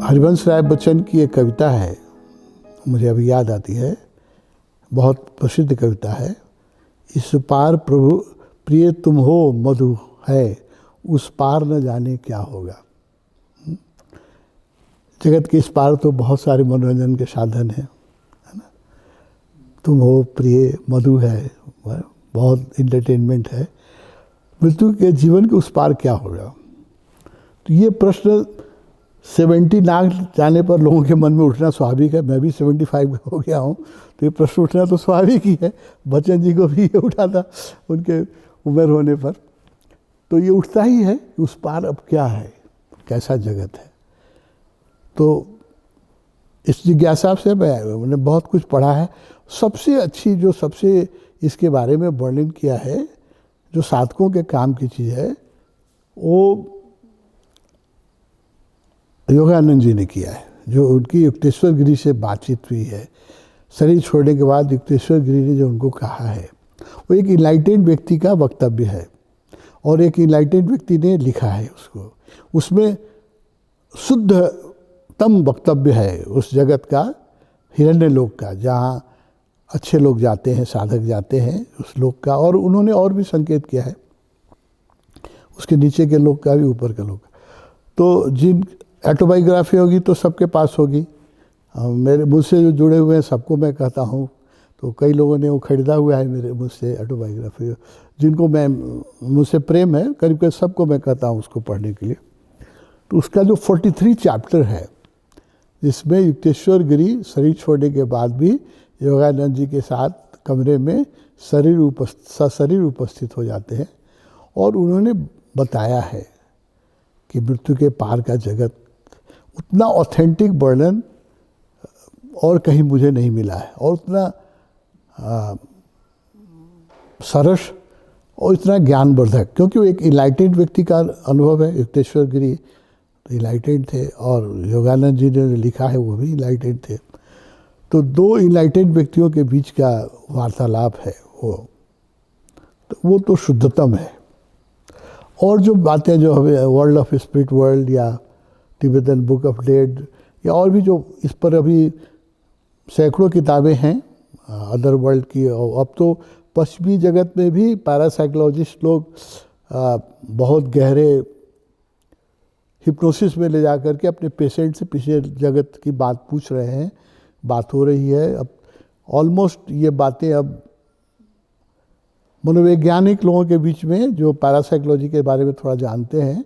हरिवंश राय बच्चन की एक कविता है, मुझे अभी याद आती है, बहुत प्रसिद्ध कविता है। इस पार प्रभु प्रिय तुम हो मधु है, उस पार न जाने क्या होगा। जगत के इस पार तो बहुत सारे मनोरंजन के साधन हैं, है ना। तुम हो प्रिय मधु है, बहुत इंटरटेनमेंट है। मृत्यु के जीवन के उस पार क्या होगा। तो ये प्रश्न 70 नाक जाने पर लोगों के मन में उठना स्वाभाविक है। मैं भी 75 हो गया हूँ, तो ये प्रश्न उठना तो स्वाभाविक ही है। बच्चन जी को भी ये उठा था उनके उम्र होने पर। तो ये उठता ही है कि उस पार अब क्या है, कैसा जगत है। तो इस जिज्ञासा से मैंने बहुत कुछ पढ़ा है। सबसे अच्छी जो सबसे इसके बारे में वर्णन किया है, जो साधकों के काम की चीज़ है, वो योगानंद जी ने किया है। जो उनकी युक्तेश्वर गिरी से बातचीत हुई है, शरीर छोड़ने के बाद युक्तेश्वर गिरी ने जो उनको कहा है, वो एक इनलाइटेंड व्यक्ति का वक्तव्य है और एक इनलाइटेंड व्यक्ति ने लिखा है उसको। उसमें शुद्धतम वक्तव्य है उस जगत का, हिरण्य लोक का, जहाँ अच्छे लोग जाते हैं, साधक जाते हैं उस लोक का। और उन्होंने और भी संकेत किया है उसके नीचे के लोक का भी, ऊपर के लोक का। तो जिन ऑटोबायोग्राफी होगी तो सबके पास होगी। मेरे मुझसे जो जुड़े हुए हैं सबको मैं कहता हूँ, तो कई लोगों ने वो खरीदा हुआ है मेरे मुझसे ऑटोबायोग्राफी, जिनको मैं मुझसे प्रेम है, करीब करीब सबको मैं कहता हूँ उसको पढ़ने के लिए। तो उसका जो 43 चैप्टर है, जिसमें युक्तेश्वर गिरी शरीर छोड़ने के बाद भी योगानंद जी के साथ कमरे में सशरीर उपस्थित हो जाते हैं और उन्होंने बताया है कि मृत्यु के पार का जगत, उतना ऑथेंटिक वर्णन और कहीं मुझे नहीं मिला है, और उतना सरस और इतना ज्ञानवर्धक, क्योंकि वो एक इनलाइटेंड व्यक्ति का अनुभव है। युक्तेश्वर गिरी इनलाइटेंड थे और योगानंद जी ने लिखा है वो भी इनलाइटेंड थे। तो दो इनलाइटेंड व्यक्तियों के बीच का वार्तालाप है वो तो शुद्धतम है। और जो बातें जो हमें वर्ल्ड ऑफ स्पिरिट वर्ल्ड या तिब्बतन बुक ऑफ डेड या और भी जो इस पर अभी सैकड़ों किताबें हैं अदर वर्ल्ड की। अब तो पश्चिमी जगत में भी पैरासाइकोलॉजिस्ट लोग बहुत गहरे हिप्नोसिस में ले जा कर के अपने पेशेंट से पीछे जगत की बात पूछ रहे हैं, बात हो रही है। अब ऑलमोस्ट ये बातें अब मनोवैज्ञानिक लोगों के बीच में, जो पैरासाइकोलॉजी के बारे में थोड़ा जानते हैं,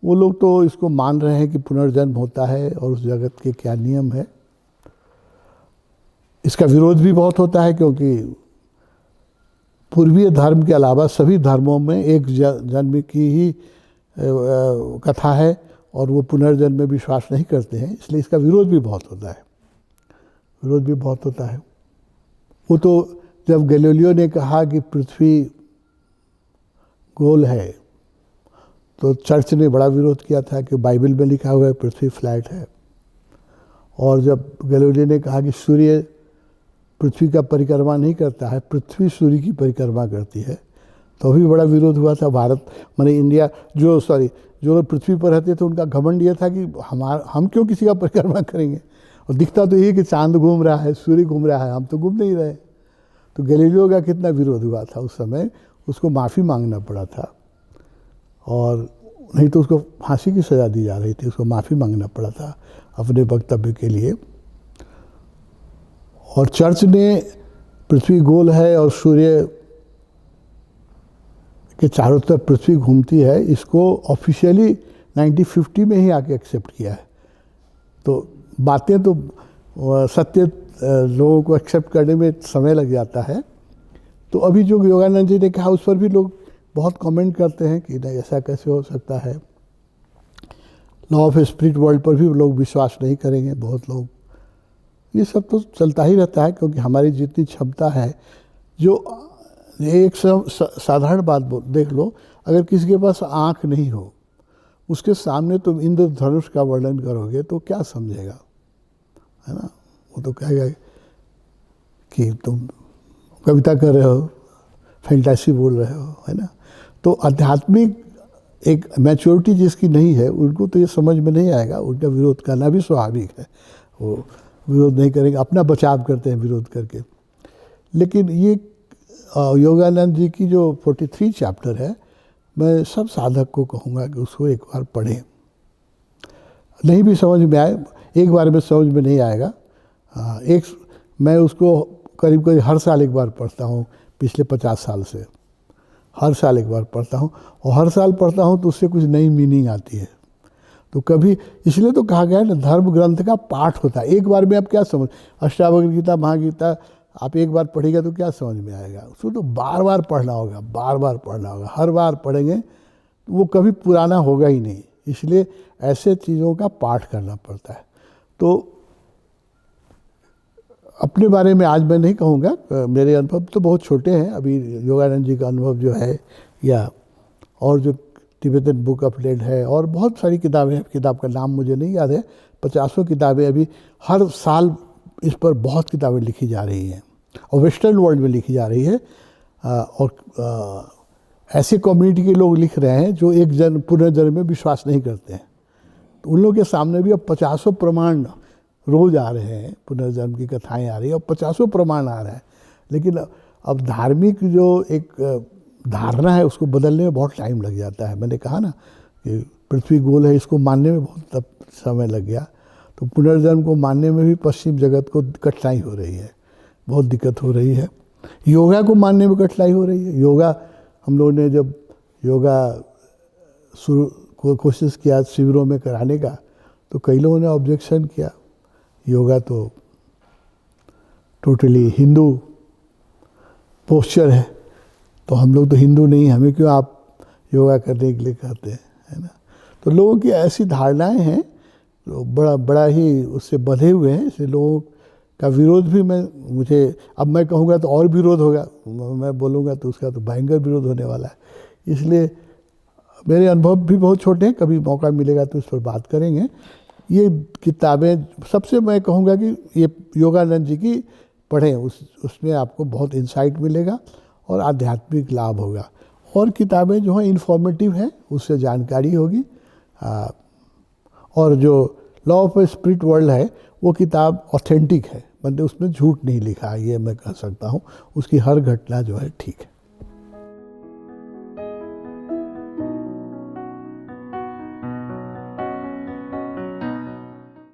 वो लोग तो इसको मान रहे हैं कि पुनर्जन्म होता है और उस जगत के क्या नियम है। इसका विरोध भी बहुत होता है, क्योंकि पूर्वीय धर्म के अलावा सभी धर्मों में एक जन्म की ही कथा है और वो पुनर्जन्म में विश्वास नहीं करते हैं, इसलिए इसका विरोध भी बहुत होता है। वो तो जब गैलीलियो ने कहा कि पृथ्वी गोल है, तो चर्च ने बड़ा विरोध किया था कि बाइबल में लिखा हुआ है पृथ्वी फ्लैट है। और जब गैलीलियो ने कहा कि सूर्य पृथ्वी का परिक्रमा नहीं करता है, पृथ्वी सूर्य की परिक्रमा करती है, तो भी बड़ा विरोध हुआ था। भारत माने इंडिया जो लोग पृथ्वी पर रहते थे, उनका घमंड ये था कि हम क्यों किसी का परिक्रमा करेंगे, और दिखता तो ये कि चांद घूम रहा है, सूर्य घूम रहा है, हम तो घूम नहीं रहे। तो गैलीलियो का कितना विरोध हुआ था उस समय, उसको माफ़ी मांगना पड़ा था, और नहीं तो उसको फांसी की सज़ा दी जा रही थी, उसको माफ़ी मांगना पड़ा था अपने वक्तव्य के लिए। और चर्च ने पृथ्वी गोल है और सूर्य के चारों तरफ पृथ्वी घूमती है, इसको ऑफिशियली 1950 में ही आके एक्सेप्ट किया है। तो बातें तो सत्य लोगों को एक्सेप्ट करने में समय लग जाता है। तो अभी जो योगानंद जी ने कहा उस पर भी लोग बहुत कमेंट करते हैं कि नहीं, ऐसा कैसे हो सकता है। लॉ ऑफ स्पिरिट वर्ल्ड पर भी लोग विश्वास नहीं करेंगे बहुत लोग। ये सब तो चलता ही रहता है, क्योंकि हमारी जितनी क्षमता है, जो एक साधारण बात देख लो, अगर किसी के पास आँख नहीं हो, उसके सामने तुम इंद्रधनुष का वर्णन करोगे तो क्या समझेगा, है ना। वो तो कहेगा कि तुम कविता कर रहे हो, फैंटेसी बोल रहे हो, है ना। तो आध्यात्मिक एक मैच्योरिटी जिसकी नहीं है उनको तो ये समझ में नहीं आएगा, उनका विरोध करना भी स्वाभाविक है, वो विरोध नहीं करेंगे, अपना बचाव करते हैं विरोध करके। लेकिन ये योगानंद जी की जो 43 चैप्टर है, मैं सब साधक को कहूँगा कि उसको एक बार पढ़ें। नहीं भी समझ में आए, एक बार में समझ में नहीं आएगा, मैं उसको करीब करीब हर साल एक बार पढ़ता हूँ, पिछले 50 साल से हर साल एक बार पढ़ता हूँ, और हर साल पढ़ता हूँ तो उससे कुछ नई मीनिंग आती है। तो कभी, इसलिए तो कहा गया है ना, धर्म ग्रंथ का पाठ होता है। एक बार में आप क्या समझ, अष्टावक्र गीता, महागीता आप एक बार पढ़ेगा तो क्या समझ में आएगा, उसको तो बार बार पढ़ना होगा, बार बार पढ़ना होगा। हर बार पढ़ेंगे तो वो कभी पुराना होगा ही नहीं, इसलिए ऐसे चीज़ों का पाठ करना पड़ता है। तो अपने बारे में आज मैं नहीं कहूँगा, मेरे अनुभव तो बहुत छोटे हैं। अभी योगानंद जी का अनुभव जो है, या और जो तिब्बतन बुक ऑफ लेड है, और बहुत सारी किताबें हैं, किताब का नाम मुझे नहीं याद है, 50 किताबें अभी हर साल इस पर बहुत किताबें लिखी जा रही हैं, और वेस्टर्न वर्ल्ड में लिखी जा रही है। और ऐसे कम्युनिटी के लोग लिख रहे हैं जो एक पुनर्जन्म में विश्वास नहीं करते हैं, तो उन लोगों के सामने भी अब 50 प्रमाण रोज आ रहे हैं, पुनर्जन्म की कथाएं आ रही है और 50 प्रमाण आ रहे हैं। लेकिन अब धार्मिक जो एक धारणा है उसको बदलने में बहुत टाइम लग जाता है। मैंने कहा ना कि पृथ्वी गोल है, इसको मानने में बहुत समय लग गया। तो पुनर्जन्म को मानने में भी पश्चिम जगत को कठिनाई हो रही है, बहुत दिक्कत हो रही है। योगा को मानने में कठिनाई हो रही है। योगा, हम लोगों ने जब योगा शुरू कोशिश किया शिविरों में कराने का, तो कई लोगों ने ऑब्जेक्शन किया, योगा तो टोटली हिंदू पोस्चर है, तो हम लोग तो हिंदू नहीं, हमें क्यों आप योगा करने के लिए कहते हैं, है ना। तो लोगों की ऐसी धारणाएं हैं, तो बड़ा ही उससे बंधे हुए हैं, इसलिए लोगों का विरोध भी मुझे अब मैं कहूँगा तो और विरोध होगा, मैं बोलूँगा तो उसका तो भयंकर विरोध होने वाला है। इसलिए मेरे अनुभव भी बहुत छोटे हैं, कभी मौका मिलेगा तो इस पर बात करेंगे। ये किताबें सबसे मैं कहूँगा कि ये योगानंद जी की पढ़ें, उसमें आपको बहुत इंसाइट मिलेगा और आध्यात्मिक लाभ होगा। और किताबें जो हैं इन्फॉर्मेटिव हैं, उससे जानकारी होगी। और जो लॉ ऑफ स्पिरिट वर्ल्ड है, वो किताब ऑथेंटिक है, मतलब उसमें झूठ नहीं लिखा है, ये मैं कह सकता हूँ। उसकी हर घटना जो है ठीक है।